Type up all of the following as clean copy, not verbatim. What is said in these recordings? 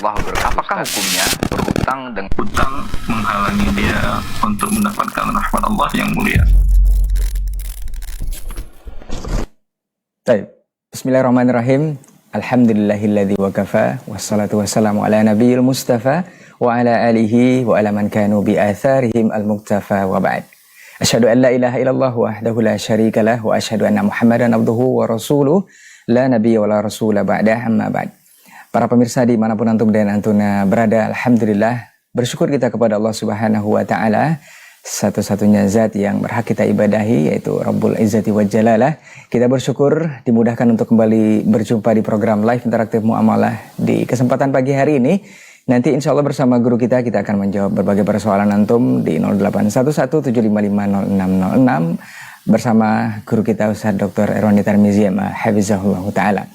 warahmatullahi wabarakatuh. Apakah hukumnya berhutang dan hutang menghalangi dia untuk mendapatkan rahmat Allah yang mulia? Baik. Bismillahirrahmanirrahim. Alhamdulillahilladzi wa kafa wassalatu wassalamu ala nabiyil mustafa wa ala alihi wa ala man kanu bi atharihim al-muktafa wa ba'd. Asyhadu an la ilaha illallah wahdahu la syarikalah wa asyhadu anna Muhammadan abduhu wa rasuluh la nabiyya wa la rasula ba'dah amma ba'd. Para pemirsa dimanapun antum dan antuna berada, alhamdulillah bersyukur kita kepada Allah Subhanahu wa taala, satu-satunya zat yang berhak kita ibadahi, yaitu Rabbul Izzati wa Jalalah. Kita bersyukur dimudahkan untuk kembali berjumpa di program live interaktif Muamalah di kesempatan pagi hari ini. Nanti insya Allah bersama guru kita akan menjawab berbagai persoalan antum di 0811-755-0606 bersama guru kita Ustaz Dr. Erwani Tarmizi Hafizahullah Ta'ala.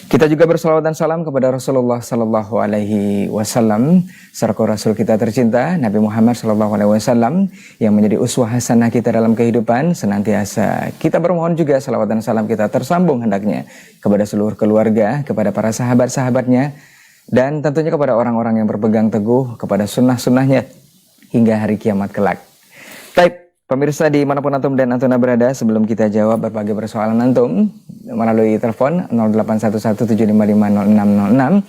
Kita juga bersalawat dan salam kepada Rasulullah Sallallahu Alaihi Wasallam, serta Rasul kita tercinta Nabi Muhammad Sallallahu Alaihi Wasallam yang menjadi uswah hasanah kita dalam kehidupan. Senantiasa kita bermohon juga salawat dan salam kita tersambung hendaknya kepada seluruh keluarga, kepada para sahabat-sahabatnya, dan tentunya kepada orang-orang yang berpegang teguh kepada sunnah-sunnahnya hingga hari kiamat kelak. Baik. Pemirsa dimanapun antum dan antuna berada, sebelum kita jawab berbagai persoalan antum melalui telepon 0811-755-0606,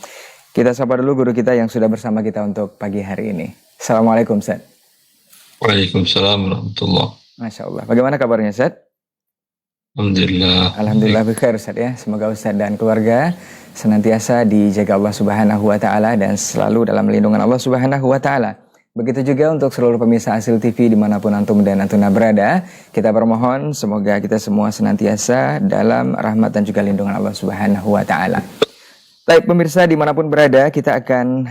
kita sapa dulu guru kita yang sudah bersama kita untuk pagi hari ini. Assalamualaikum Ustaz. Waalaikumsalam warahmatullahi. Masya Allah. Bagaimana kabarnya Ustaz? Alhamdulillah. Alhamdulillah bikhair Ustaz ya. Semoga Ustaz dan keluarga senantiasa dijaga Allah Subhanahu wa taala dan selalu dalam lindungan Allah Subhanahu wa taala. Begitu juga untuk seluruh pemirsa Asil TV dimanapun antum dan antuna berada, kita bermohon semoga kita semua senantiasa dalam rahmat dan juga lindungan Allah Subhanahu wa taala. Baik pemirsa dimanapun berada, kita akan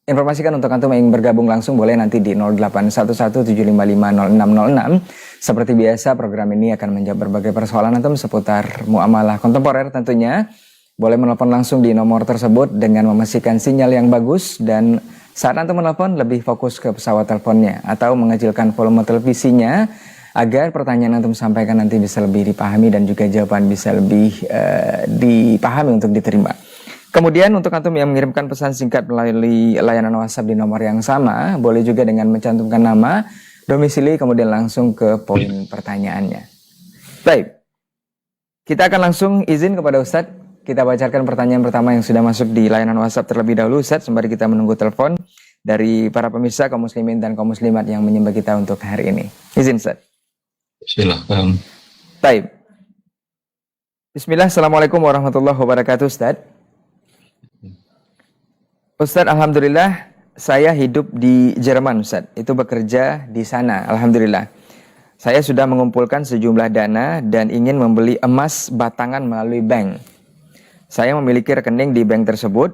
informasikan untuk antum yang ingin bergabung langsung boleh nanti di 0811-755-0606. Seperti biasa program ini akan menjawab berbagai persoalan antum seputar muamalah kontemporer tentunya. Boleh menelpon langsung di nomor tersebut dengan memastikan sinyal yang bagus, dan saat antum menelpon lebih fokus ke pesawat teleponnya atau mengecilkan volume televisinya agar pertanyaan antum sampaikan nanti bisa lebih dipahami dan juga jawaban bisa lebih dipahami untuk diterima. Kemudian untuk antum yang mengirimkan pesan singkat melalui layanan WhatsApp di nomor yang sama, boleh juga dengan mencantumkan nama, domisili, kemudian langsung ke poin pertanyaannya. Baik, kita akan langsung izin kepada Ustadz. Kita bacakan pertanyaan pertama yang sudah masuk di layanan WhatsApp terlebih dahulu, Ustaz, sembari kita menunggu telepon dari para pemirsa kaum muslimin dan kaum muslimat yang menyembah kita untuk hari ini. Izin, Ustaz. Silahkan. Baik. Bismillah, Assalamualaikum warahmatullahi wabarakatuh, Ustaz. Ustaz, alhamdulillah saya hidup di Jerman, Ustaz. Itu bekerja di sana, alhamdulillah. Saya sudah mengumpulkan sejumlah dana dan ingin membeli emas batangan melalui bank. Saya memiliki rekening di bank tersebut.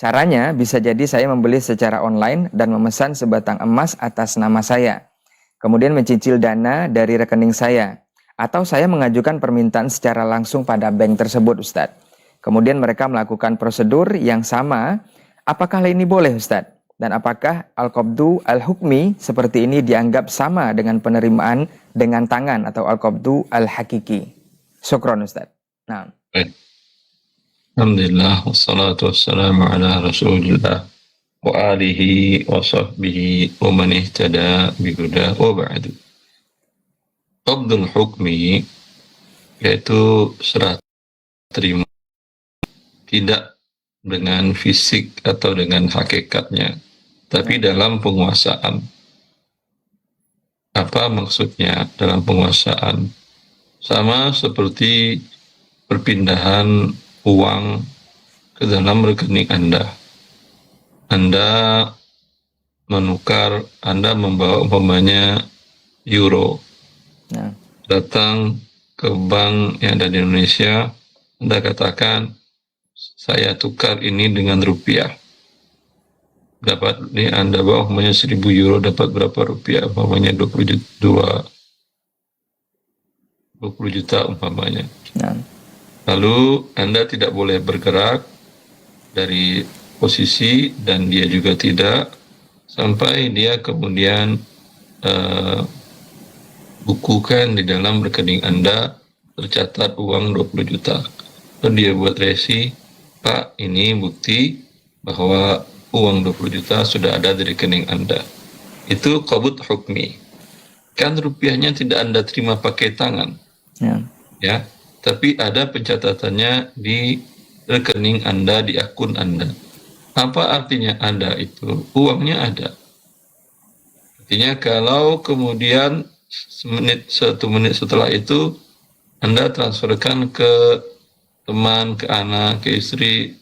Caranya bisa jadi saya membeli secara online dan memesan sebatang emas atas nama saya. Kemudian mencicil dana dari rekening saya. Atau saya mengajukan permintaan secara langsung pada bank tersebut, Ustadz. Kemudian mereka melakukan prosedur yang sama. Apakah ini boleh, Ustadz? Dan apakah al-qabdu al-hukmi seperti ini dianggap sama dengan penerimaan dengan tangan atau al-qabdu al-hakiki? Syukron, Ustadz. Nah. Baik. Alhamdulillah, wassalatu wassalamu ala rasulillah wa alihi wa sahbihi wa man ihtada bihuda wa ba'du. Qabdul hukmi yaitu serah terima, tidak dengan fisik atau dengan hakikatnya, tapi dalam penguasaan. Apa maksudnya dalam penguasaan? Sama seperti perpindahan uang ke dalam rekening Anda. Anda menukar, Anda membawa umpamanya euro. Nah. Datang ke bank yang ada di Indonesia, Anda katakan, saya tukar ini dengan rupiah. Dapat ini Anda bawa umpamanya 1.000 euro, dapat berapa rupiah? Umpamanya 20 juta umpamanya. Nah. Lalu Anda tidak boleh bergerak dari posisi dan dia juga tidak, sampai dia kemudian bukukan di dalam rekening Anda tercatat uang 20 juta. Lalu dia buat resi, Pak, ini bukti bahwa uang 20 juta sudah ada di rekening Anda. Itu qabud hukmi. Kan rupiahnya tidak Anda terima pakai tangan. Ya, tapi ada pencatatannya di rekening Anda, di akun Anda. Apa artinya ada itu? Uangnya ada. Artinya kalau kemudian satu menit setelah itu Anda transferkan ke teman, ke anak, ke istri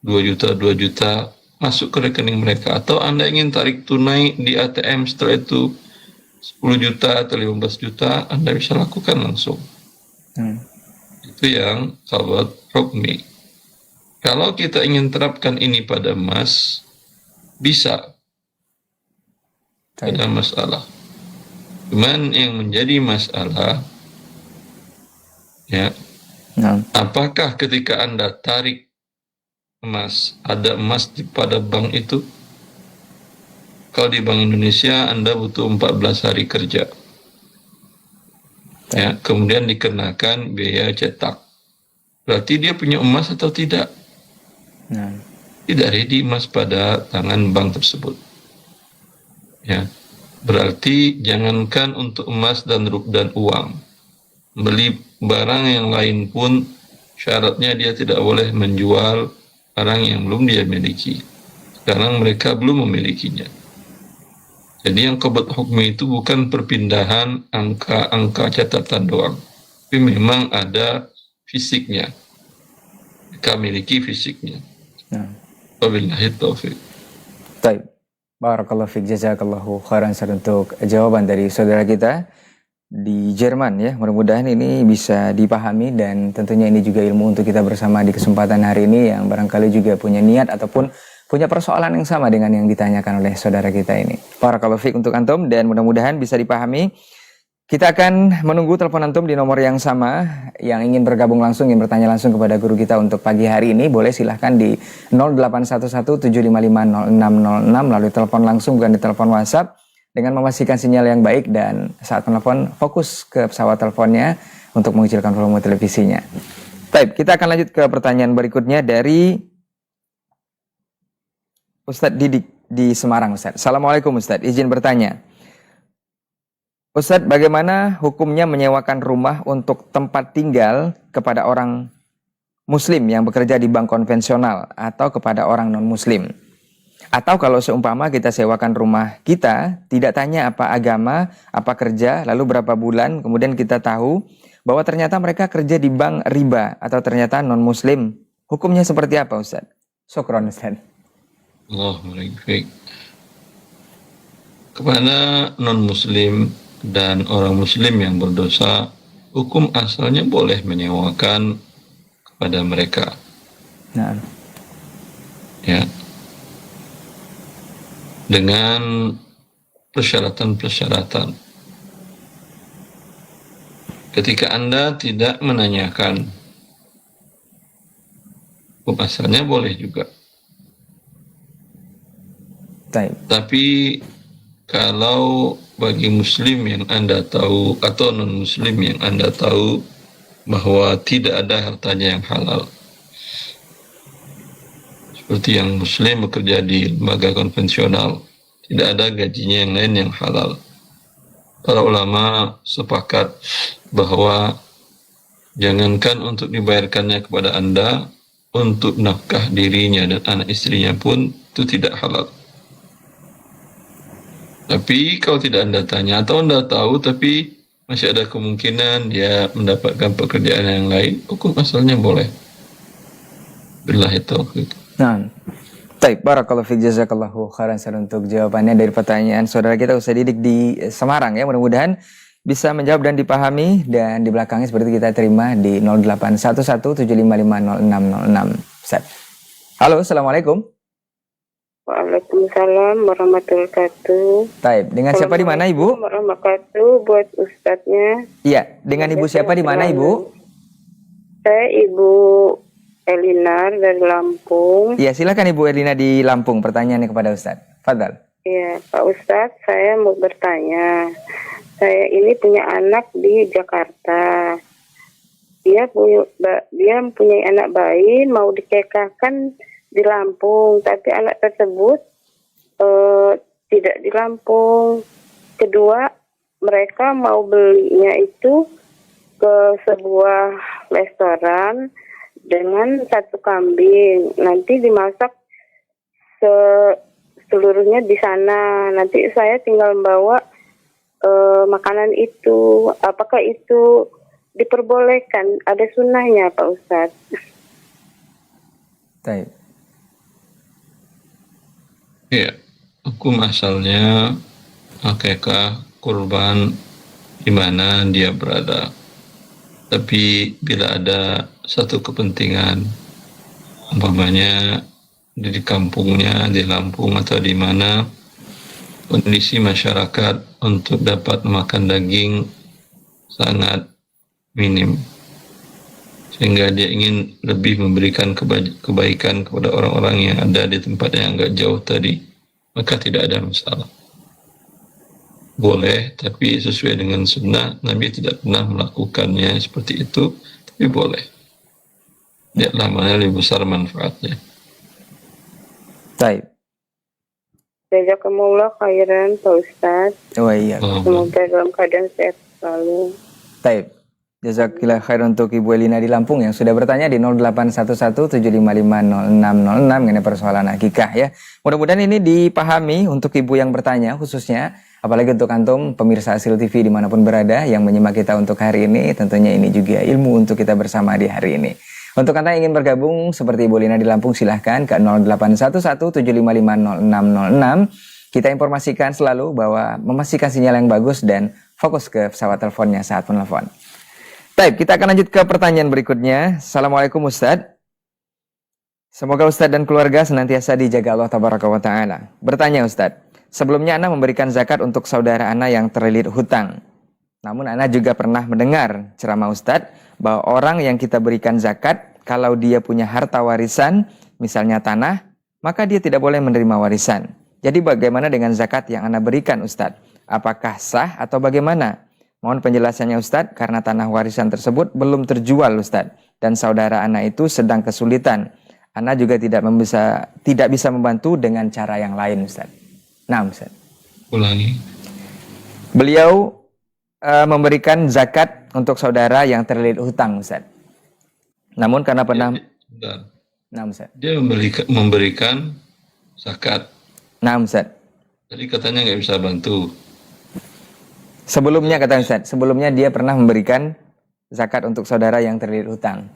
2 juta, 2 juta masuk ke rekening mereka, atau Anda ingin tarik tunai di ATM setelah itu 10 juta atau 15 juta, Anda bisa lakukan langsung. Itu yang qabud hukmi. Kalau kita ingin terapkan ini pada emas, bisa. Ada masalah. Cuman yang menjadi masalah, ya, apakah ketika Anda tarik emas, ada emas pada bank itu? Kalau di Bank Indonesia Anda butuh 14 hari kerja. Ya, kemudian dikenakan biaya cetak. Berarti dia punya emas atau tidak? Tidak ready emas pada tangan bank tersebut. Ya, berarti jangankan untuk emas dan uang, beli barang yang lain pun syaratnya dia tidak boleh menjual barang yang belum dia miliki. Sekarang mereka belum memilikinya. Jadi yang qabud hukmi itu bukan perpindahan angka-angka catatan doang, tapi memang ada fisiknya. Mereka miliki fisiknya. Wabillahi taufiq. Baik. Barakallahu fiik, jazakallahu khairan untuk jawaban dari saudara kita di Jerman ya. Mudah-mudahan ini bisa dipahami dan tentunya ini juga ilmu untuk kita bersama di kesempatan hari ini yang barangkali juga punya niat ataupun punya persoalan yang sama dengan yang ditanyakan oleh saudara kita ini. Barakallahu fiik untuk antum dan mudah-mudahan bisa dipahami. Kita akan menunggu telepon antum di nomor yang sama. Yang ingin bergabung langsung, ingin bertanya langsung kepada guru kita untuk pagi hari ini, boleh silahkan di 0811755606 melalui telepon langsung, bukan di telepon WhatsApp, dengan memastikan sinyal yang baik dan saat menelpon fokus ke pesawat teleponnya untuk mengecilkan volume televisinya. Baik, kita akan lanjut ke pertanyaan berikutnya dari Ustadz Didik di Semarang. Ustadz, Assalamualaikum Ustadz, izin bertanya. Ustadz, bagaimana hukumnya menyewakan rumah untuk tempat tinggal kepada orang muslim yang bekerja di bank konvensional atau kepada orang non-muslim? Atau kalau seumpama kita sewakan rumah kita, tidak tanya apa agama, apa kerja, lalu berapa bulan, kemudian kita tahu bahwa ternyata mereka kerja di bank riba atau ternyata non-muslim. Hukumnya seperti apa Ustadz? Syukron Ustadz. Baik. Kepada non-muslim dan orang muslim yang berdosa, hukum asalnya boleh menyewakan kepada mereka. Ya. Dengan persyaratan-persyaratan. Ketika Anda tidak menanyakan, hukum asalnya boleh juga. Tapi kalau bagi muslim yang Anda tahu atau non-muslim yang Anda tahu bahwa tidak ada hartanya yang halal, seperti yang muslim bekerja di lembaga konvensional, tidak ada gajinya yang lain yang halal, para ulama sepakat bahwa jangankan untuk dibayarkannya kepada Anda, untuk nafkah dirinya dan anak istrinya pun itu tidak halal. Tapi kalau tidak Anda tanya atau Anda tahu tapi masih ada kemungkinan dia mendapatkan pekerjaan yang lain, hukum asalnya boleh. Billahi taufiq. Baik, barakallahu fiik, jazakallahu khairan untuk jawabannya dari pertanyaan saudara kita Ustaz Didik di Semarang ya. Mudah-mudahan bisa menjawab dan dipahami, dan di belakangnya seperti kita terima di 0811755606. Ustaz. Halo, Assalamualaikum. Waalaikumsalam warahmatullahi wabarakatuh. Taib, dengan siapa di mana Ibu? Warahmatullahi wabarakatuh buat ustadznya. Iya, dengan Ibu siapa di mana Ibu? Saya Ibu Elina dari Lampung. Iya, silakan Ibu Elina di Lampung. Pertanyaannya kepada Ustadz. Fadal. Iya, Pak Ustadz, saya mau bertanya. Saya ini punya anak di Jakarta. Dia punya anak bayi, mau dikekahkan di Lampung, tapi anak tersebut tidak di Lampung. Kedua, mereka mau belinya itu ke sebuah restoran dengan satu kambing. Nanti dimasak seluruhnya di sana. Nanti saya tinggal bawa makanan itu. Apakah itu diperbolehkan? Ada sunnahnya, Pak Ustadz? Baik. Ya, hukum asalnya akikah kurban di mana dia berada. Tapi bila ada satu kepentingan, umpamanya di kampungnya, di Lampung atau di mana, kondisi masyarakat untuk dapat makan daging sangat minim, sehingga dia ingin lebih memberikan kebaikan kepada orang-orang yang ada di tempat yang agak jauh tadi, maka tidak ada masalah. Boleh, tapi sesuai dengan sunnah. Nabi tidak pernah melakukannya seperti itu, tapi boleh. Lihatlah mana lebih besar manfaatnya. Baik. Jazakumullah khairan, Pak Ustadz. Oh iya. Semoga dalam keadaan sehat selalu. Baik. Jazakillah khair untuk Ibu Elina di Lampung yang sudah bertanya di 081175500606 mengenai persoalan akikah ya. Mudah-mudahan ini dipahami untuk Ibu yang bertanya khususnya, apalagi untuk antum pemirsa Asil TV dimanapun berada yang menyimak kita untuk hari ini. Tentunya ini juga ilmu untuk kita bersama di hari ini. Untuk Anda yang ingin bergabung seperti Ibu Elina di Lampung, silahkan ke 081175500606. Kita informasikan selalu bahwa memastikan sinyal yang bagus dan fokus ke pesawat teleponnya saat menelpon. Baik, kita akan lanjut ke pertanyaan berikutnya. Assalamualaikum Ustadz. Semoga Ustadz dan keluarga senantiasa dijaga Allah Tabaraka wa Ta'ala. Bertanya Ustadz, sebelumnya Ana memberikan zakat untuk saudara Ana yang terlilit hutang. Namun Ana juga pernah mendengar ceramah Ustadz bahwa orang yang kita berikan zakat, kalau dia punya harta warisan, misalnya tanah, maka dia tidak boleh menerima warisan. Jadi bagaimana dengan zakat yang Ana berikan Ustadz? Apakah sah atau bagaimana? Mohon penjelasannya Ustadz, karena tanah warisan tersebut belum terjual Ustadz, dan saudara Ana itu sedang kesulitan. Ana juga tidak bisa membantu dengan cara yang lain Ustadz. Nah Ustadz. Ulangi. Beliau memberikan zakat untuk saudara yang terlilit hutang Ustadz. Namun karena pernah... Nah Ustadz. Dia memberikan zakat. Nah Ustadz. Jadi katanya nggak bisa bantu. Sebelumnya kata Ustadz, sebelumnya dia pernah memberikan zakat untuk saudara yang terlilit hutang.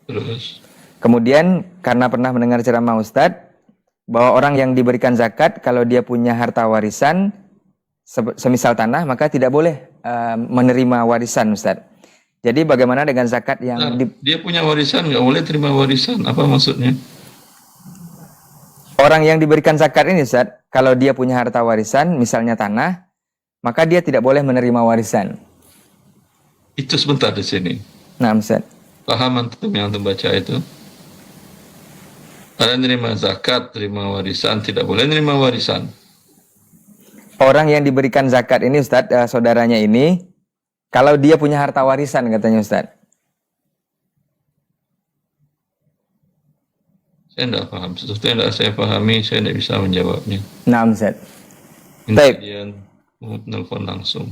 Terus? Kemudian karena pernah mendengar ceramah Ustadz bahwa orang yang diberikan zakat kalau dia punya harta warisan semisal tanah maka tidak boleh menerima warisan Ustadz. Jadi bagaimana dengan zakat yang dia punya warisan nggak boleh terima warisan? Apa maksudnya? Orang yang diberikan zakat ini Ustadz, kalau dia punya harta warisan misalnya tanah, maka dia tidak boleh menerima warisan. Itu sebentar di sini. Nah, Ustaz. Paham antum yang antum baca itu? Ada nerima zakat, terima warisan, tidak boleh nerima warisan. Orang yang diberikan zakat ini Ustaz, saudaranya ini, kalau dia punya harta warisan katanya Ustaz. Saya tidak paham. Sesuatu yang tidak saya pahami, saya tidak bisa menjawabnya. Nah, Ustaz. Baik. Nelfon langsung.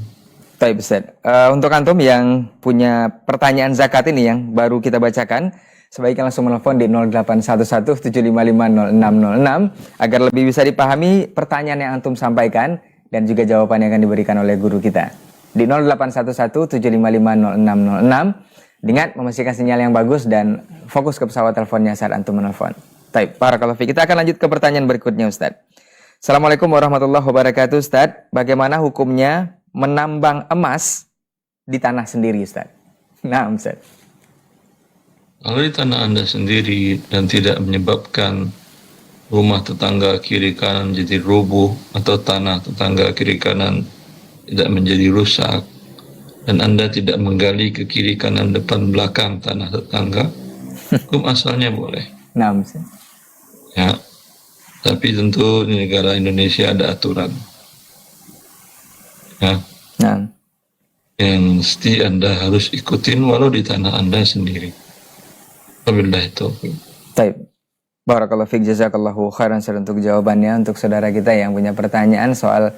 Baik Ustaz. Untuk antum yang punya pertanyaan zakat ini yang baru kita bacakan, sebaiknya langsung menelpon di 081175500606 agar lebih bisa dipahami pertanyaan yang antum sampaikan dan juga jawaban yang akan diberikan oleh guru kita. Di 081175500606 dengan memastikan sinyal yang bagus dan fokus ke pesawat teleponnya saat antum menelpon. Baik, barakallahu fiik. Kita akan lanjut ke pertanyaan berikutnya Ustaz. Assalamualaikum warahmatullahi wabarakatuh Ustaz. Bagaimana hukumnya menambang emas di tanah sendiri Ustaz? Nah Ustaz. Kalau di tanah Anda sendiri dan tidak menyebabkan rumah tetangga kiri kanan jadi roboh atau tanah tetangga kiri kanan tidak menjadi rusak dan Anda tidak menggali ke kiri kanan depan belakang tanah tetangga, hukum asalnya boleh. Nah Ustaz. Ya. Tapi tentu di negara Indonesia ada aturan. Ya. Nah. Yang mesti Anda harus ikutin walau di tanah Anda sendiri. Wabillahi taufiq. Baik. Barakallahu fiik, jazakallahu khairan untuk jawabannya. Untuk saudara kita yang punya pertanyaan soal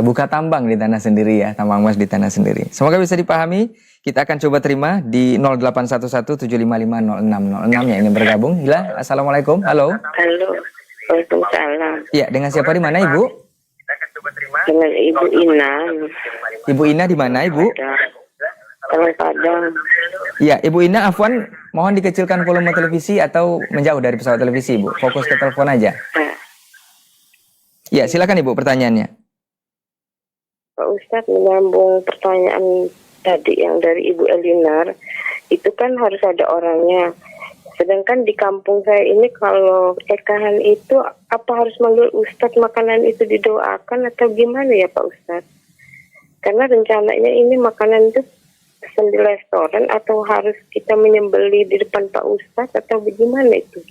buka tambang di tanah sendiri ya, tambang emas di tanah sendiri. Semoga bisa dipahami. Kita akan coba terima di 081175500606 yang ingin bergabung. Hila, assalamualaikum. Halo. Halo. Waalaikumsalam. Iya, dengan siapa di mana Ibu? Dengan Ibu Ina. Ibu Ina di mana Ibu? Kalau Padang. Iya, Ibu Ina, afwan, mohon dikecilkan volume televisi atau menjauh dari pesawat televisi Ibu. Fokus ke telepon aja. Iya, silakan Ibu pertanyaannya. Pak Ustadz, menyambung pertanyaan tadi yang dari Ibu Elinar, itu kan harus ada orangnya. Sedangkan di kampung saya ini kalau ekahan itu apa harus manggil Ustadz, makanan itu didoakan atau gimana ya Pak Ustadz? Karena rencananya ini makanan itu pesan di restoran atau harus kita menyembeli di depan Pak Ustadz atau bagaimana itu?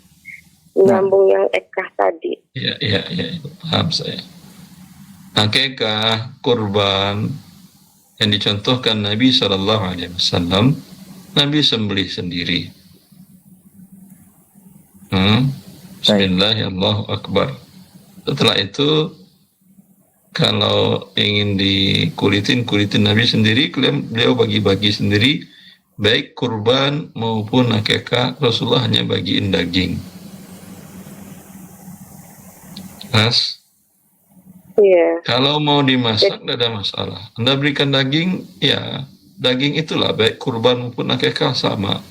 Menyambung yang ekah tadi. Ya, paham saya. Akikah, kurban yang dicontohkan Nabi SAW, Nabi sembelih sendiri. Bismillah, Allahu Akbar. Setelah itu, kalau ingin kulitin Nabi sendiri, beliau bagi-bagi sendiri, baik kurban maupun akikah, Rasulullah hanya bagiin daging. Mas, Iya. kalau mau dimasak tidak ada masalah. Anda berikan daging, ya daging itulah baik kurban maupun akikah sama.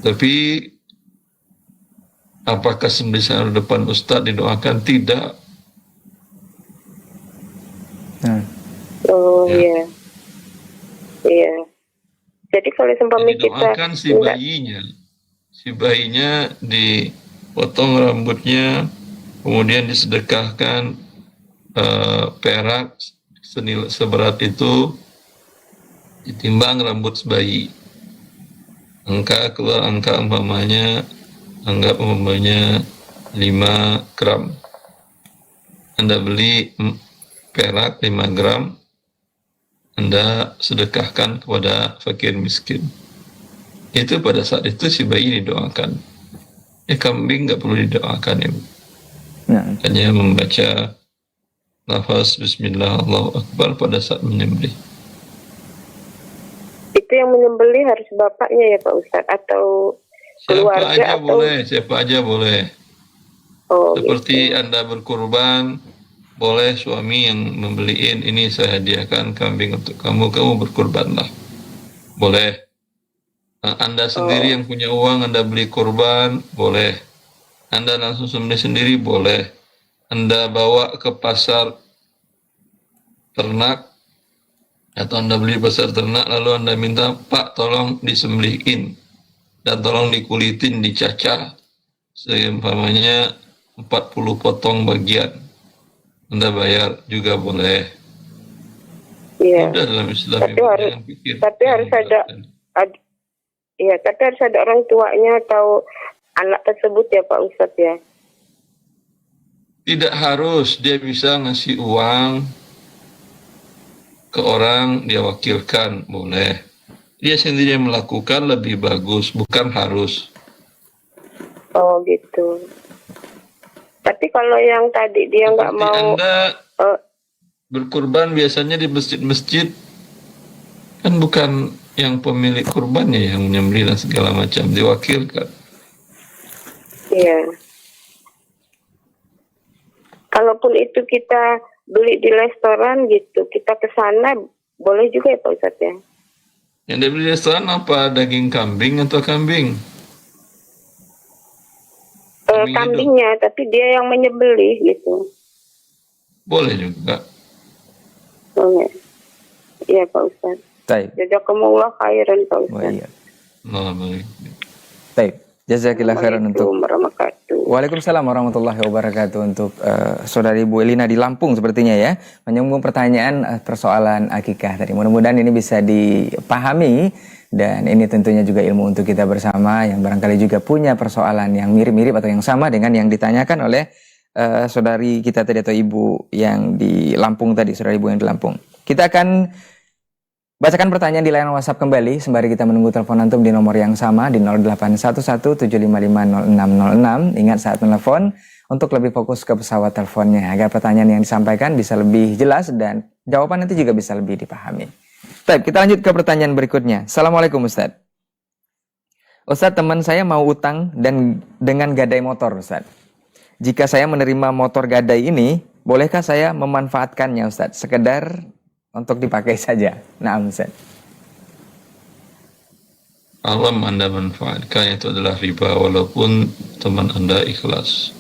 Tapi apakah sembelihan di depan Ustadz didoakan? Tidak. Oh iya. Iya. Jadi kalau seumpama kita Didoakan si bayinya dipotong rambutnya, kemudian disedekahkan perak senilai seberat itu, ditimbang rambut bayi. Keluar angka umpamanya 5 gram. Anda beli perak 5 gram, Anda sedekahkan kepada fakir miskin. Itu pada saat itu si bayi didoakan. Kambing nggak perlu didoakan ya. Hanya membaca lafaz Bismillah, Allahu Akbar pada saat menyembelih. itu yang menyembelih harus bapaknya ya Pak Ustadz atau keluarga Siapa aja boleh. Oh, Seperti gitu. Anda berkurban, boleh suami yang membeliin, ini saya hadiahkan kambing untuk kamu berkurbanlah. Boleh. Anda sendiri yang punya uang, Anda beli kurban, boleh. Anda langsung sembelih sendiri, boleh. Anda bawa ke pasar ternak, atau Anda beli pasar ternak, lalu Anda minta, Pak tolong disembelihin, dan tolong dikulitin, dicacah, seumpamanya 40 potong bagian. Anda bayar juga boleh. Iya. Udah dalam Islam Tapi harus ada orang tuanya atau anak tersebut ya Pak Ustadz ya. Tidak harus, dia bisa ngasih uang ke orang, dia wakilkan, boleh. Dia sendiri yang melakukan lebih bagus, bukan harus. Oh gitu. Tapi kalau yang tadi dia nggak mau. Anda berkurban biasanya di masjid-masjid, kan bukan yang pemilik kurbannya yang menyembelih dan segala macam, diwakilkan. Iya. Kalaupun itu kita beli di restoran gitu, kita ke sana boleh juga ya Pak Ustadz ya? Yang dibeli di restoran apa? Daging kambing atau kambing? Kambingnya, tapi dia yang menyembelih gitu. Boleh juga. Boleh. Iya Pak Ustadz. Baik. Jazakumullah khairan Pak Ustadz. Iya. Baik. Baik. Jazakillah khairan untuk Assalamualaikum. Waalaikumsalam warahmatullahi wabarakatuh untuk saudari Bu Elina di Lampung sepertinya ya, menyambung pertanyaan persoalan akikah tadi. Mudah-mudahan ini bisa dipahami dan ini tentunya juga ilmu untuk kita bersama yang barangkali juga punya persoalan yang mirip-mirip atau yang sama dengan yang ditanyakan oleh saudari kita tadi atau ibu yang di Lampung tadi, saudari ibu yang di Lampung. Kita akan Bacakan pertanyaan di layanan WhatsApp kembali sembari kita menunggu telepon antum di nomor yang sama di 0811755606. Ingat saat menelpon untuk lebih fokus ke pesawat teleponnya agar pertanyaan yang disampaikan bisa lebih jelas dan jawaban nanti juga bisa lebih dipahami. Baik, kita lanjut ke pertanyaan berikutnya. Assalamualaikum Ustadz. Ustadz, teman saya mau utang dan dengan gadai motor Ustadz. Jika saya menerima motor gadai ini, bolehkah saya memanfaatkannya Ustadz? Sekedar untuk dipakai saja. Nah, Ustaz. Alam Anda manfaatkan itu adalah riba walaupun teman Anda ikhlas.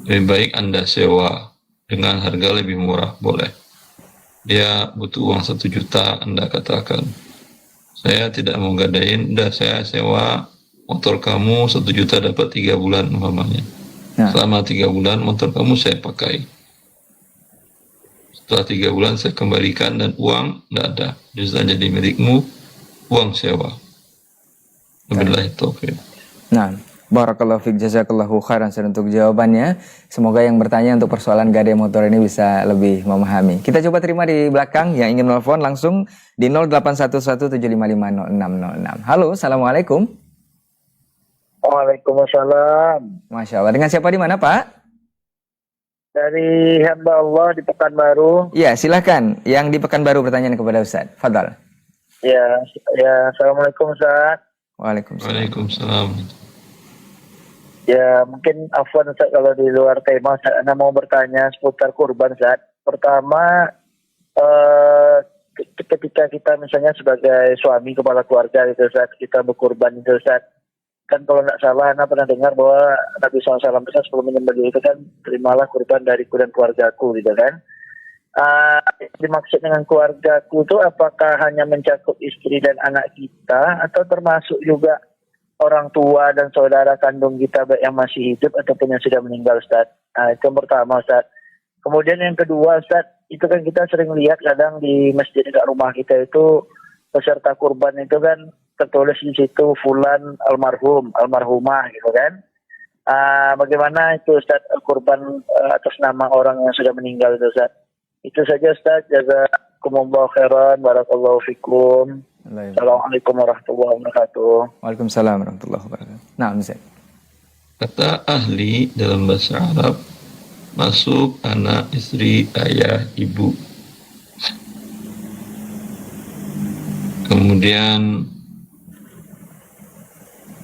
Lebih baik Anda sewa dengan harga lebih murah, boleh. Dia butuh uang 1 juta, Anda katakan, saya tidak mau gadain, udah saya sewa motor kamu 1 juta dapat 3 bulan umpamanya. Nah. Selama 3 bulan motor kamu saya pakai. Setelah 3 bulan saya kembalikan dan uang tidak ada. Justru jadi milikmu, uang sewa. Wabillahi taufiq. Nah, barakallahu fiik, jazakallahu khairan untuk jawabannya. Semoga yang bertanya untuk persoalan gadai motor ini bisa lebih memahami. Kita coba terima di belakang yang ingin menelpon langsung di 0811755606. Halo, assalamualaikum. Waalaikumsalam. Masya Allah. Dengan siapa di mana, Pak? Dari hamba Allah di Pekanbaru. Ya, silakan. Yang di Pekanbaru bertanya kepada Ustaz. Fadal. Ya, assalamualaikum Ustaz. Waalaikumsalam. Waalaikumsalam. Ya, mungkin afwan Ustaz kalau di luar tema. Saya mau bertanya seputar kurban Ustaz. Pertama, ketika kita misalnya sebagai suami kepala keluarga itu Ustaz, kita berkurban itu Ustaz. Kan kalau tidak salah, Anda pernah dengar bahwa Nabi SAW sebelum menyembelih itu kan, terimalah kurban dariku dan keluargaku, gitu kan. Dimaksud dengan keluargaku itu apakah hanya mencakup istri dan anak kita, atau termasuk juga orang tua dan saudara kandung kita baik yang masih hidup ataupun yang sudah meninggal, Ustaz. Itu yang pertama, Ustaz. Kemudian yang kedua, Ustaz, itu kan kita sering lihat kadang di masjid dekat rumah kita itu, peserta kurban itu kan tertulis di situ fulan almarhum, almarhumah gitu kan. Bagaimana itu Ustaz kurban atas nama orang yang sudah meninggal itu Ustaz? Itu saja Ustaz. Jazakumullah khairan, barakallahu fikum. Assalamualaikum warahmatullahi wabarakatuh. Waalaikumsalam warahmatullahi wabarakatuh. Nah, Ustaz. Kata ahli dalam bahasa Arab, masuk anak, istri, ayah, ibu. Kemudian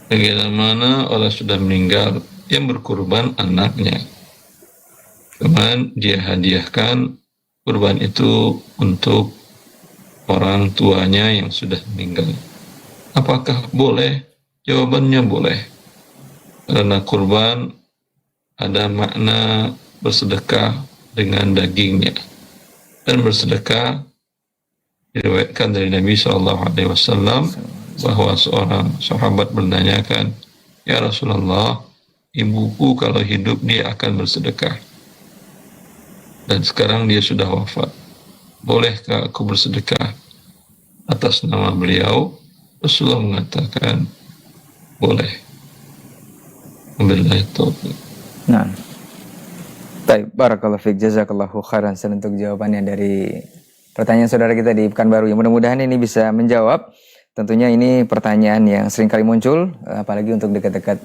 bagaimana orang sudah meninggal yang berkurban anaknya. Kemudian dia hadiahkan kurban itu untuk orang tuanya yang sudah meninggal. Apakah boleh? Jawabannya boleh. Karena kurban ada makna bersedekah dengan dagingnya. Dan bersedekah diriwayatkan dari Nabi SAW bahwa seorang sahabat menanyakan, ya Rasulullah, ibuku kalau hidup dia akan bersedekah. Dan sekarang dia sudah wafat. Bolehkah aku bersedekah atas nama beliau? Rasulullah mengatakan, boleh. Wabillahi taufiq. Nah, baik, barakallahu fiik, jazakallahu khairan untuk jawabannya dari pertanyaan saudara kita di Pekanbaru. Yang mudah-mudahan ini bisa menjawab. Tentunya ini pertanyaan yang sering kali muncul, apalagi untuk dekat-dekat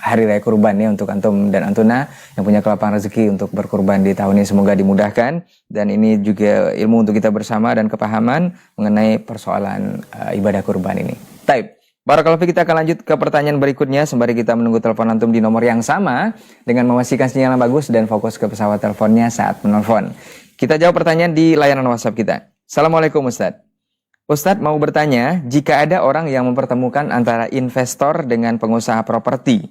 Hari Raya Kurban ya, untuk antum dan antuna yang punya kelapangan rezeki untuk berkurban di tahun ini, semoga dimudahkan. Dan ini juga ilmu untuk kita bersama dan kepahaman mengenai persoalan ibadah kurban ini. Taib. Barakallahu fiik, kita akan lanjut ke pertanyaan berikutnya sembari kita menunggu telepon antum di nomor yang sama dengan memastikan sinyal yang bagus dan fokus ke pesawat teleponnya saat menelpon. Kita jawab pertanyaan di layanan WhatsApp kita. Assalamualaikum Ustadz. Ustadz mau bertanya, jika ada orang yang mempertemukan antara investor dengan pengusaha properti,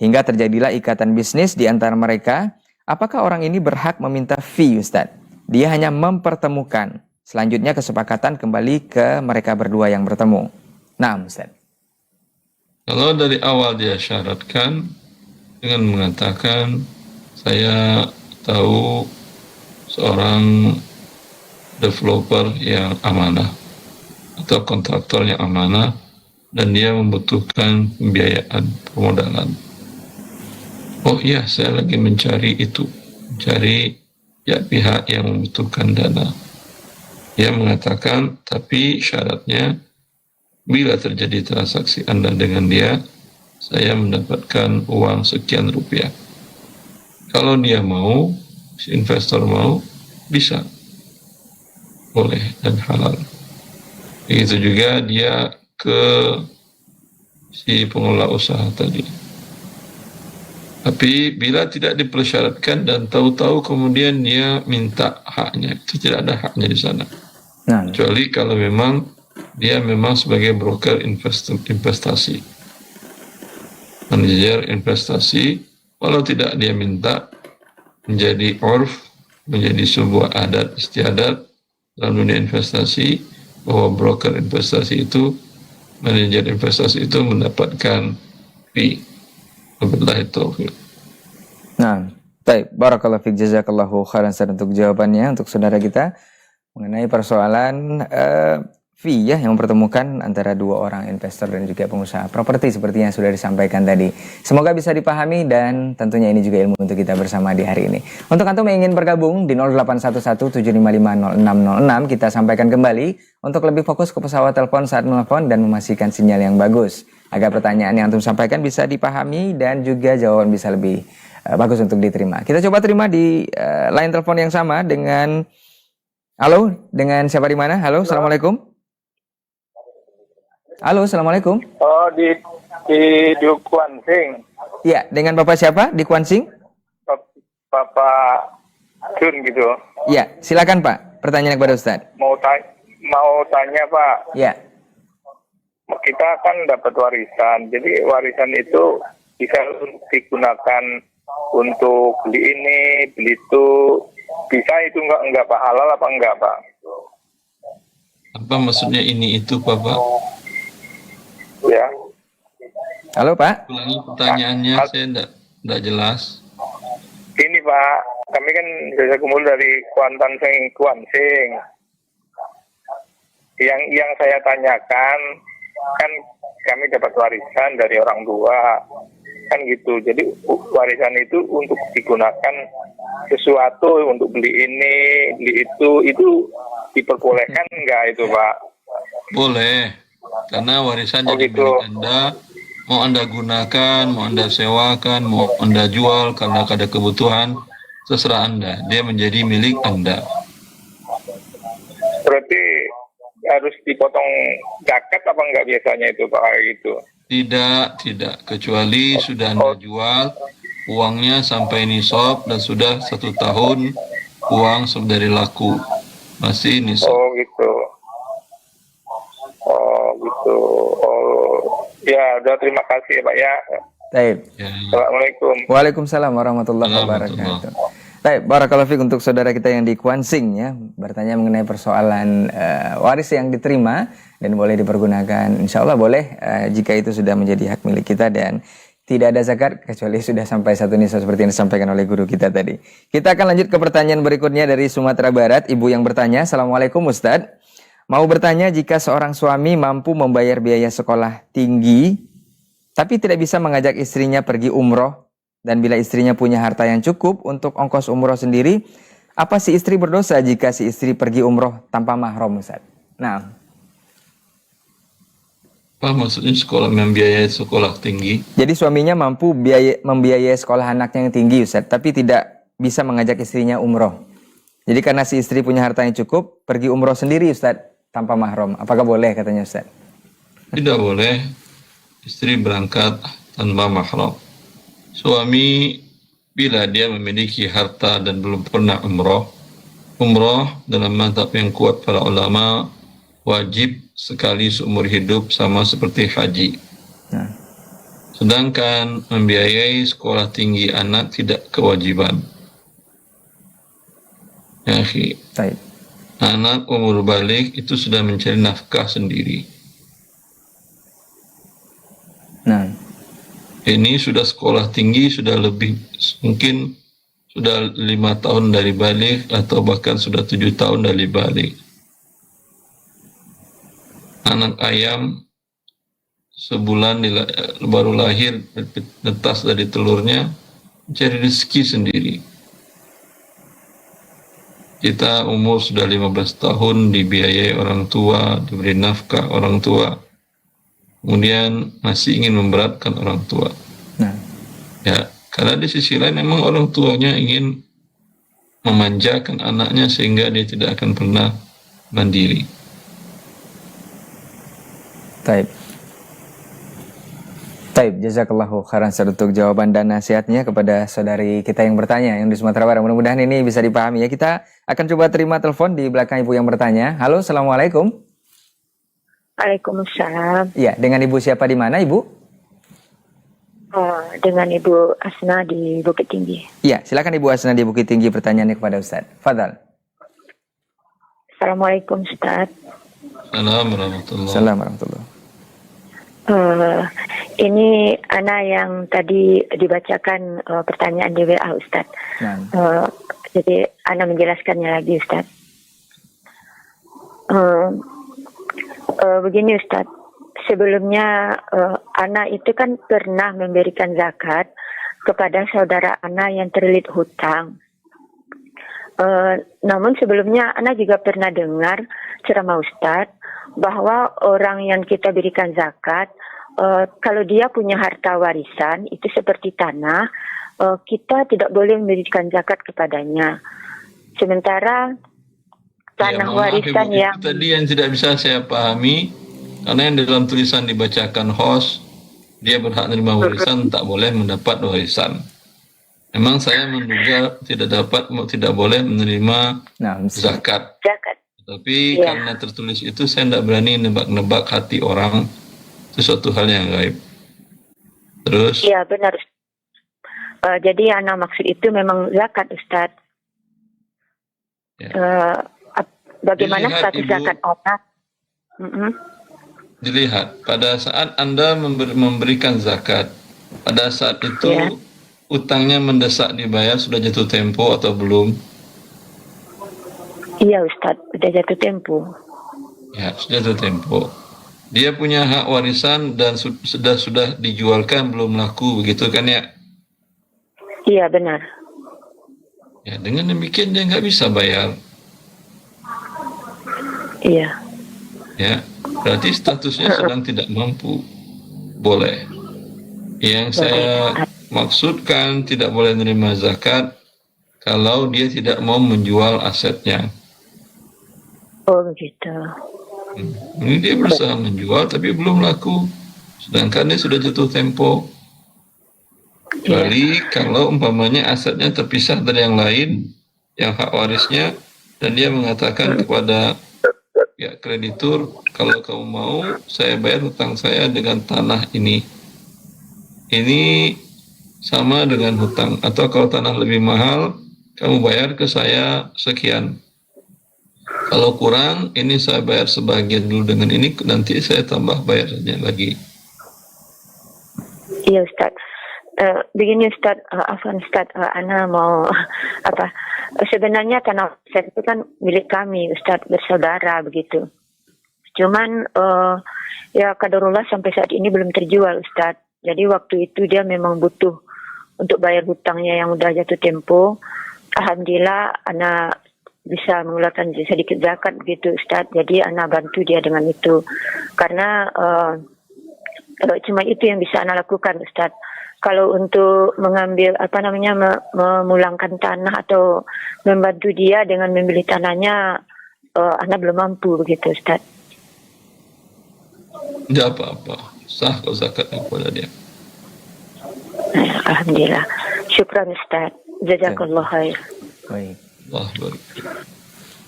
hingga terjadilah ikatan bisnis di antara mereka, apakah orang ini berhak meminta fee Ustadz? Dia hanya mempertemukan. Selanjutnya kesepakatan kembali ke mereka berdua yang bertemu. Nah Ustadz. Kalau dari awal dia syaratkan dengan mengatakan, saya tahu seorang developer yang amanah atau kontraktor yang amanah dan dia membutuhkan pembiayaan permodalan. Oh iya, saya lagi mencari itu, mencari ya pihak yang membutuhkan dana. Ia mengatakan, tapi syaratnya bila terjadi transaksi Anda dengan dia, saya mendapatkan uang sekian rupiah. Kalau dia mau, si investor mau, bisa. Boleh dan halal. Begitu juga dia ke si pengelola usaha tadi. Tapi bila tidak dipersyaratkan dan tahu-tahu kemudian dia minta haknya, itu tidak ada haknya di sana. Nah, Kecuali kalau memang dia memang sebagai broker investasi, manajer investasi, walau tidak dia minta, menjadi urf, menjadi sebuah adat istiadat dalam dunia investasi, bahwa broker investasi itu, manajer investasi itu mendapatkan fee. Wabillahi taufiq. nah, baik. Barakallahu fiik, jazakallahu khairan Ustaz untuk jawabannya untuk saudara kita mengenai persoalan fee ya, yang mempertemukan antara dua orang investor dan juga pengusaha properti seperti yang sudah disampaikan tadi. Semoga bisa dipahami dan tentunya ini juga ilmu untuk kita bersama di hari ini. Untuk antum yang ingin bergabung di 0811755606, kita sampaikan kembali untuk lebih fokus ke pesawat telepon saat menelpon dan memastikan sinyal yang bagus, agar pertanyaan yang antum sampaikan bisa dipahami dan juga jawaban bisa lebih bagus untuk diterima. Kita coba terima di line telepon yang sama dengan halo, dengan siapa di mana? Halo, assalamualaikum. Halo, assalamualaikum. Oh, di Kuansing. Iya, dengan Bapak siapa di Kuansing? Bapak Jun gitu. Iya, silakan Pak. Pertanyaan kepada Ustadz. Mau tanya Pak. Iya. Kita kan dapat warisan. Jadi warisan itu bisa digunakan untuk beli ini, beli itu. Bisa itu enggak Pak, halal apa enggak Pak? Apa maksudnya ini itu Bapak? Ya. Halo Pak. Ulangi pertanyaannya, saya tidak jelas. Ini Pak, kami kan bisa kumpul dari Kuansing. Yang saya tanyakan kan kami dapat warisan dari orang tua kan gitu. Jadi warisan itu untuk digunakan sesuatu, untuk beli ini, beli itu diperbolehkan enggak itu Pak? Boleh, karena warisan jadi gitu. milik Anda. Mau Anda gunakan, mau Anda sewakan, mau Anda jual karena ada kebutuhan, terserah Anda. Dia menjadi milik Anda. Berarti harus dipotong zakat apa enggak biasanya itu Pak gitu? Tidak. Kecuali sudah Anda jual, uangnya sampai nisab dan sudah 1 tahun uang dari laku. Masih nisab. Oh gitu. Ya, udah terima kasih ya Pak ya. Baik. Ya. Assalamualaikum. Waalaikumsalam warahmatullahi wabarakatuh. Baik, barakallahu fiik untuk saudara kita yang di Kuansing ya, bertanya mengenai persoalan waris yang diterima dan boleh dipergunakan. Insya Allah boleh jika itu sudah menjadi hak milik kita dan tidak ada zakat kecuali sudah sampai 1 nisab seperti yang disampaikan oleh guru kita tadi. Kita akan lanjut ke pertanyaan berikutnya dari Sumatera Barat. Ibu yang bertanya, Assalamualaikum Ustadz. Mau bertanya, jika seorang suami mampu membayar biaya sekolah tinggi, tapi tidak bisa mengajak istrinya pergi umroh, dan bila istrinya punya harta yang cukup untuk ongkos umroh sendiri, apa si istri berdosa jika si istri pergi umroh tanpa mahram, Ustaz? Nah, Apa maksudnya membiayai sekolah tinggi? jadi suaminya mampu membiayai sekolah anaknya yang tinggi, Ustaz, tapi tidak bisa mengajak istrinya umroh. Jadi karena si istri punya harta yang cukup, pergi umroh sendiri, Ustaz, tanpa mahram. Apakah boleh katanya, Ustaz? Tidak boleh istri berangkat tanpa mahram. Suami bila dia memiliki harta dan belum pernah umroh dalam mazhab yang kuat para ulama wajib sekali seumur hidup sama seperti haji. Nah. Sedangkan membiayai sekolah tinggi anak tidak kewajiban. Ya, akhi. Baik. Anak umur balik itu sudah mencari nafkah sendiri. Nah, Ini sudah sekolah tinggi, sudah lebih, mungkin sudah 5 tahun dari balik, atau bahkan sudah 7 tahun dari balik. Anak ayam sebulan baru lahir, netas dari telurnya, mencari rezeki sendiri. kita umur sudah 15 tahun, dibiayai orang tua, diberi nafkah orang tua, kemudian masih ingin memberatkan orang tua. Nah, Ya, karena di sisi lain memang orang tuanya ingin memanjakan anaknya sehingga dia tidak akan pernah mandiri. taib. Taib, jazakallahu khairan Ustaz untuk jawaban dan nasihatnya kepada saudari kita yang bertanya yang di Sumatera Barat. Mudah-mudahan ini bisa dipahami ya. Kita akan coba terima telepon di belakang ibu yang bertanya. Halo, assalamualaikum. Waalaikumsalam. Ya, dengan ibu siapa di mana ibu? Dengan Ibu Asna di Bukit Tinggi. Ya, silakan Ibu Asna di Bukit Tinggi pertanyaannya kepada Ustaz. Fadal. Assalamualaikum Ustaz. Assalamualaikum warahmatullahi Assalamualaikum warahmatullahi. Ini Ana yang tadi dibacakan pertanyaan di WA Ustaz. Nah, Jadi Ana menjelaskannya lagi Ustaz. Begini Ustaz. Sebelumnya Ana itu kan pernah memberikan zakat kepada saudara Ana yang terlilit hutang. Namun sebelumnya Ana juga pernah dengar ceramah Ustadz bahwa orang yang kita berikan zakat, kalau dia punya harta warisan itu seperti tanah, kita tidak boleh memberikan zakat kepadanya. Sementara tanah mohon maaf, warisan Ibu, yang itu tadi yang tidak bisa saya pahami. Karena yang dalam tulisan dibacakan host, dia berhak menerima warisan, tak boleh mendapat warisan. Memang saya menduga tidak boleh menerima nah, zakat. zakat. Tapi Ya. karena tertulis itu, saya tidak berani nebak-nebak hati orang. Itu suatu hal yang gaib. Terus, Iya benar. Jadi anak maksud itu memang zakat Ustadz. Ya. Bagaimana Dilihat, status Ibu. zakat otak? dilihat pada saat Anda memberikan zakat, pada saat itu Ya. utangnya mendesak dibayar, sudah jatuh tempo atau belum? Iya Ustadz, udah jatuh tempo. Ya, sudah jatuh tempo. Dia punya hak warisan dan sudah dijualkan, belum laku, begitu kan ya? Iya benar. Ya, dengan demikian dia nggak bisa bayar. Iya. Ya, berarti statusnya sedang tidak mampu. Boleh. Yang saya maksudkan tidak boleh menerima zakat kalau dia tidak mau menjual asetnya. Oh begitu. Ini dia berusaha menjual tapi belum laku, sedangkan dia sudah jatuh tempo. Kecuali kalau umpamanya asetnya terpisah dari yang lain, yang hak warisnya, dan dia mengatakan kepada ya kreditur, kalau kamu mau saya bayar hutang saya dengan tanah ini sama dengan hutang, atau kalau tanah lebih mahal kamu bayar ke saya sekian, kalau kurang ini saya bayar sebagian dulu dengan ini, nanti saya tambah bayar saja lagi. Iya Ustadz. Begini Ustadz, Afwan Ustadz, Ana mau sebenarnya tanah warisan itu kan milik kami Ustadz, bersaudara begitu. Cuman ya qadarullah sampai saat ini belum terjual Ustadz. Jadi waktu itu dia memang butuh untuk bayar hutangnya yang udah jatuh tempo. Alhamdulillah Ana bisa mengeluarkan sedikit zakat begitu Ustadz. Jadi Ana bantu dia dengan itu. Karena cuma itu yang bisa Ana lakukan Ustadz. Kalau untuk mengambil memulangkan tanah atau membantu dia dengan membeli tanahnya, Ana belum mampu begitu Ustaz. Tidak apa-apa, sah kalau zakatnya kepada dia. Alhamdulillah. Syukran Ustaz. Jazakallah khair. baik. Allah barik.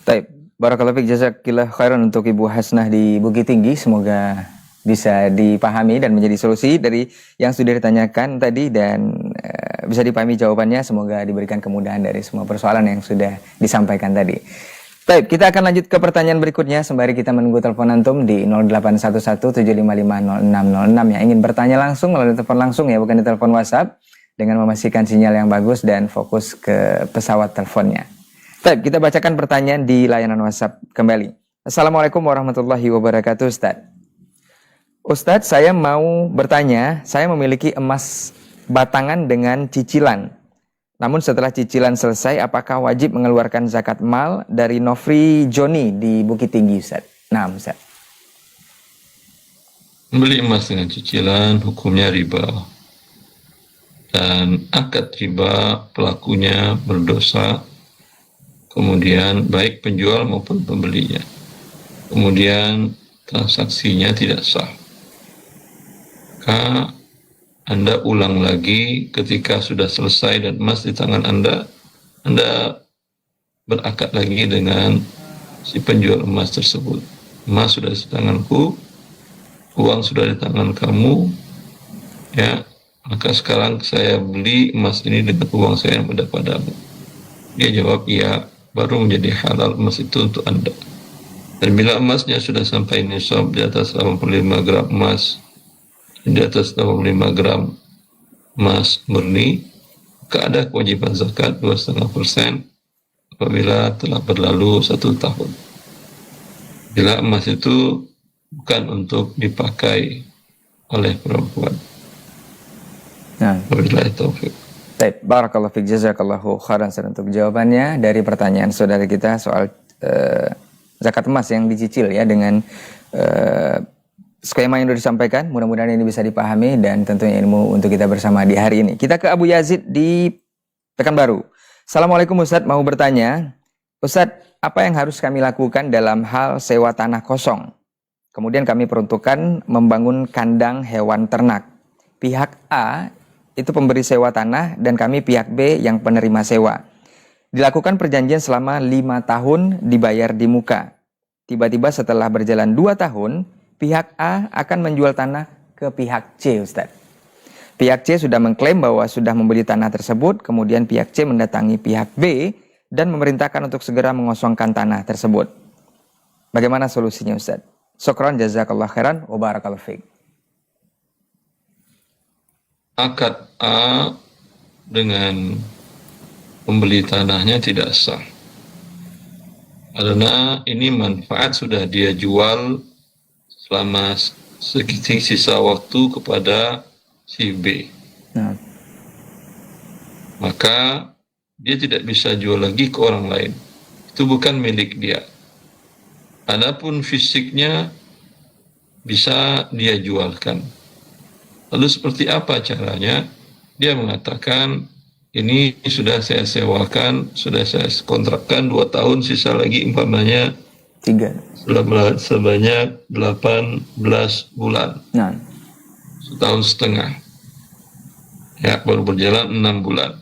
Taib. Barakallahu fiik, jazakillah khairan untuk Ibu Hasnah di Bukit Tinggi. Semoga bisa dipahami dan menjadi solusi dari yang sudah ditanyakan tadi, dan bisa dipahami jawabannya. Semoga diberikan kemudahan dari semua persoalan yang sudah disampaikan tadi. Baik, kita akan lanjut ke pertanyaan berikutnya sembari kita menunggu telepon antum di 0811755606 yang ingin bertanya langsung melalui telepon langsung ya, bukan di telepon WhatsApp, dengan memastikan sinyal yang bagus dan fokus ke pesawat teleponnya. Baik, kita bacakan pertanyaan di layanan WhatsApp kembali. Assalamualaikum warahmatullahi wabarakatuh, Ustadz. Ustadz, saya mau bertanya, saya memiliki emas batangan dengan cicilan. Namun setelah cicilan selesai, apakah wajib mengeluarkan zakat mal? Dari Nofri Joni di Bukit Tinggi, Ustaz. Nah, Ustaz. Membeli emas dengan cicilan hukumnya riba. Dan akad riba pelakunya berdosa. Kemudian baik penjual maupun pembelinya. Kemudian transaksinya tidak sah. Maka Anda ulang lagi ketika sudah selesai dan emas di tangan Anda berakad lagi dengan si penjual emas tersebut. Emas sudah di tanganku, uang sudah di tangan kamu, ya, maka sekarang saya beli emas ini dengan uang saya yang ada padamu. Dia jawab iya, baru menjadi halal emas itu untuk Anda. Dan bila emasnya sudah sampai nisab di atas 85 gram emas, di atas 85 gram emas murni, maka ada kewajiban zakat 2,5% apabila telah berlalu 1 tahun. Bila emas itu bukan untuk dipakai oleh perempuan. Nah, Wabillahi taufik. baik, barakallahu fiik, jazakallahu khairan untuk jawabannya dari pertanyaan saudara kita soal zakat emas yang dicicil ya dengan skema yang sudah disampaikan. Mudah-mudahan ini bisa dipahami dan tentunya ilmu untuk kita bersama di hari ini. Kita ke Abu Yazid di Pekanbaru. Assalamualaikum Ustadz, mau bertanya, Ustadz, apa yang harus kami lakukan dalam hal sewa tanah kosong? Kemudian kami peruntukkan membangun kandang hewan ternak. Pihak A itu pemberi sewa tanah dan kami pihak B yang penerima sewa. Dilakukan perjanjian selama 5 tahun dibayar di muka. Tiba-tiba setelah berjalan 2 tahun, pihak A akan menjual tanah ke pihak C, Ustaz. Pihak C sudah mengklaim bahwa sudah membeli tanah tersebut, kemudian pihak C mendatangi pihak B dan memerintahkan untuk segera mengosongkan tanah tersebut. Bagaimana solusinya, Ustaz? Syukran, jazakallah khairan, wa barakallahu fiik. Akad A dengan pembeli tanahnya tidak sah. Karena ini manfaat sudah dia jual selama sisa waktu kepada si B. Nah. Maka dia tidak bisa jual lagi ke orang lain. Itu bukan milik dia. Adapun fisiknya bisa dia jualkan. Lalu seperti apa caranya? Dia mengatakan, ini sudah saya sewakan, sudah saya kontrakkan 2 tahun, sisa lagi umpamanya 3. Sebanyak 18 bulan. Nah. 1,5 tahun. Ya, baru berjalan 6 bulan.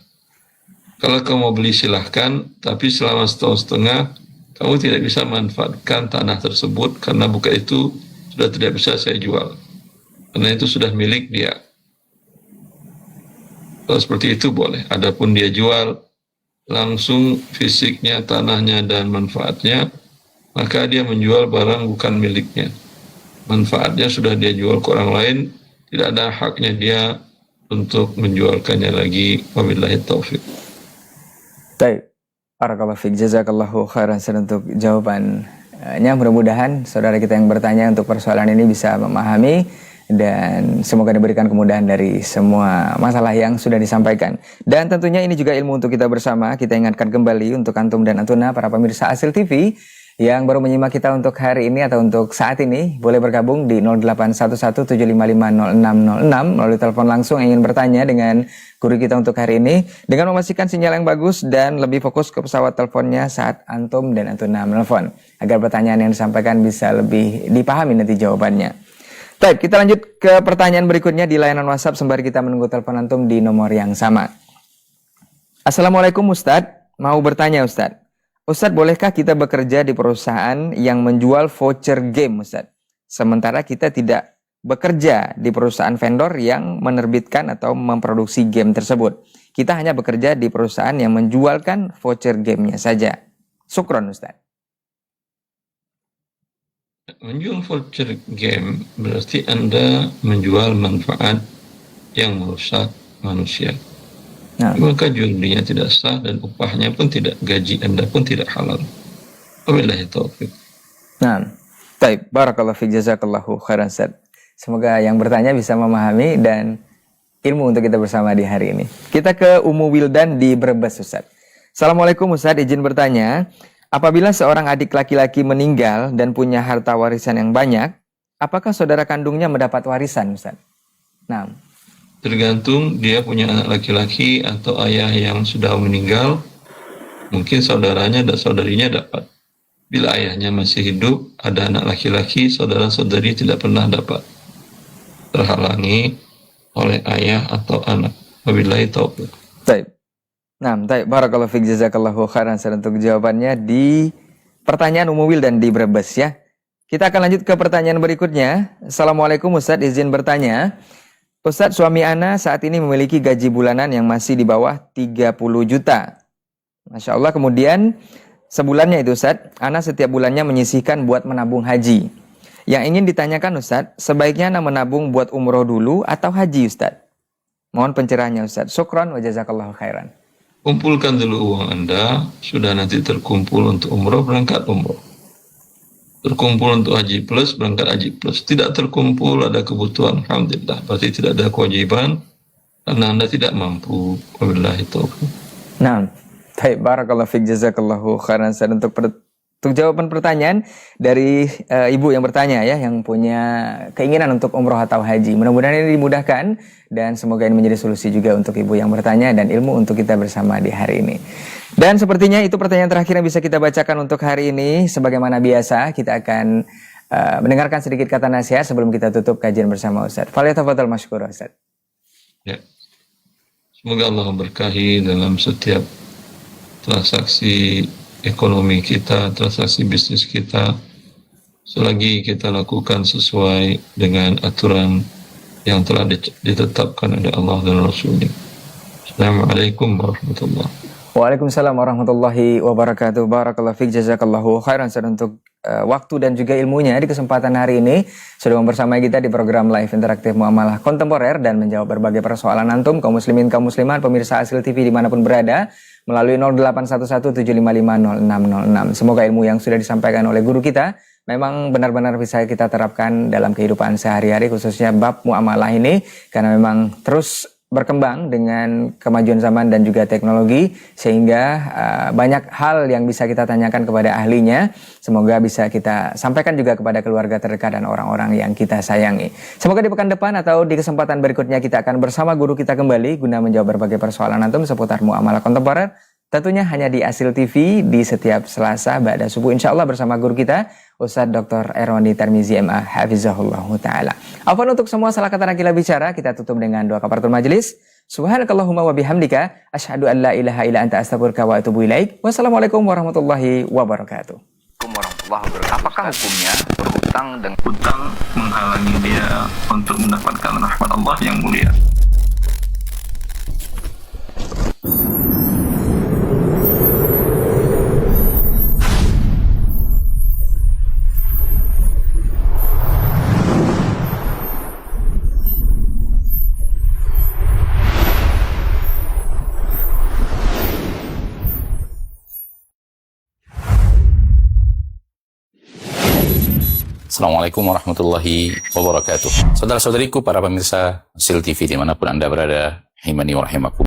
Kalau kamu mau beli silahkan, tapi selama 1,5 tahun, kamu tidak bisa manfaatkan tanah tersebut, karena bukan itu sudah tidak bisa saya jual. Karena itu sudah milik dia. Kalau seperti itu boleh. Adapun dia jual langsung fisiknya, tanahnya, dan manfaatnya, maka dia menjual barang bukan miliknya. Manfaatnya sudah dia jual ke orang lain, tidak ada haknya dia untuk menjualkannya lagi. Wabillahi taufik. Baik, barakallahu fiik, jazakallahu khairan untuk jawabannya. Mudah-mudahan saudara kita yang bertanya untuk persoalan ini bisa memahami dan semoga diberikan kemudahan dari semua masalah yang sudah disampaikan. Dan tentunya ini juga ilmu untuk kita bersama. Kita ingatkan kembali untuk antum dan antuna para pemirsa Asil TV yang baru menyimak kita untuk hari ini atau untuk saat ini, boleh bergabung di 081175500606 melalui telepon langsung yang ingin bertanya dengan guru kita untuk hari ini, dengan memastikan sinyal yang bagus dan lebih fokus ke pesawat teleponnya saat antum dan antuna menelpon, agar pertanyaan yang disampaikan bisa lebih dipahami nanti jawabannya. Baik, kita lanjut ke pertanyaan berikutnya di layanan WhatsApp sembari kita menunggu telepon antum di nomor yang sama. Assalamualaikum Ustadz, mau bertanya Ustadz. Ustadz, bolehkah kita bekerja di perusahaan yang menjual voucher game, Ustadz? Sementara kita tidak bekerja di perusahaan vendor yang menerbitkan atau memproduksi game tersebut. Kita hanya bekerja di perusahaan yang menjualkan voucher gamenya saja. Syukron, Ustadz. Menjual voucher game berarti Anda menjual manfaat yang merusak manusia. Nah. Maka jual belinya tidak sah dan upahnya pun tidak, gaji Anda pun tidak halal. Wabillahi taufik. Nah, baik, barakallahu fiik, jazakallahu khairan Ustaz. Semoga yang bertanya bisa memahami dan ilmu untuk kita bersama di hari ini. Kita ke Umu Wildan di Brebes, Ustaz. Assalamualaikum Ustaz, izin bertanya, apabila seorang adik laki-laki meninggal dan punya harta warisan yang banyak, apakah saudara kandungnya mendapat warisan, Ustaz? Nah, Tergantung dia punya anak laki-laki atau ayah yang sudah meninggal, mungkin saudaranya dan saudarinya dapat. Bila ayahnya masih hidup, ada anak laki-laki, saudara-saudari tidak pernah dapat. Terhalangi oleh ayah atau anak. Wabillahi taufiq. baik. Nah, baik. Barakallahu fiik, jazakallahu khairan untuk jawabannya di pertanyaan Umu Wildan di Brebes ya. Kita akan lanjut ke pertanyaan berikutnya. Assalamualaikum Ustaz, izin bertanya. Ustaz, suami ana saat ini memiliki gaji bulanan yang masih di bawah 30 juta. Masya Allah, kemudian sebulannya itu Ustaz, ana setiap bulannya menyisihkan buat menabung haji. Yang ingin ditanyakan Ustaz, sebaiknya ana menabung buat umroh dulu atau haji Ustaz? Mohon pencerahannya Ustaz. Syukran wa jazakallahu khairan. Kumpulkan dulu uang Anda, sudah nanti terkumpul untuk umroh, berangkat umroh. Terkumpul untuk haji plus, berangkat haji plus. Tidak terkumpul, ada kebutuhan, alhamdulillah. Berarti tidak ada kewajiban, karena Anda tidak mampu. Wabillahi taufiq. Nah, baik, barakallahu fiik, jazakallahu khairan untuk jawaban pertanyaan dari ibu yang bertanya ya, yang punya keinginan untuk umroh atau haji. Mudah-mudahan ini dimudahkan dan semoga ini menjadi solusi juga untuk ibu yang bertanya dan ilmu untuk kita bersama di hari ini. Dan sepertinya itu pertanyaan terakhir yang bisa kita bacakan untuk hari ini. Sebagaimana biasa, kita akan mendengarkan sedikit kata nasihat sebelum kita tutup kajian bersama Ustaz. Falyatafadhal masykur Ustaz. Ya. Semoga Allah memberkahi dalam setiap transaksi ekonomi kita, transaksi bisnis kita, selagi kita lakukan sesuai dengan aturan yang telah ditetapkan oleh Allah dan Rasulnya. Assalamualaikum warahmatullahi wabarakatuh. Waalaikumsalam warahmatullahi wabarakatuh. Barakallahu fiik, jazakallahu khairan untuk waktu dan juga ilmunya di kesempatan hari ini sudah bersama kita di program live interaktif Muamalah Kontemporer dan menjawab berbagai persoalan antum kaum muslimin kaum muslimat pemirsa Asil TV dimanapun berada melalui 081175500606. Semoga ilmu yang sudah disampaikan oleh guru kita memang benar-benar bisa kita terapkan dalam kehidupan sehari-hari, khususnya bab muamalah ini, karena memang terus berkembang dengan kemajuan zaman dan juga teknologi, sehingga banyak hal yang bisa kita tanyakan kepada ahlinya. Semoga bisa kita sampaikan juga kepada keluarga terdekat dan orang-orang yang kita sayangi. Semoga di pekan depan atau di kesempatan berikutnya kita akan bersama guru kita kembali guna menjawab berbagai persoalan antum seputar muamalah kontemporer. Tentunya hanya di Asil TV di setiap Selasa ba'da subuh, insya Allah bersama guru kita Ustadz Dr. Erwandi Tarmizi MA Hafizahullah Ta'ala. Afwan untuk semua salah kata nakila bicara, kita tutup dengan doa kafaratul majelis. Subhanakallahumma wa bihamdika asyhadu an la ilaha illa anta astaghfiruka wa atubu ilaik. Wassalamualaikum warahmatullahi wabarakatuh. Apakah hukumnya berhutang dengan Hutang menghalangi dia untuk mendapatkan rahmat Allah yang mulia. Assalamualaikum warahmatullahi wabarakatuh. Saudara-saudariku, para pemirsa Asil TV dimanapun Anda berada, rahimani wa rahimakum.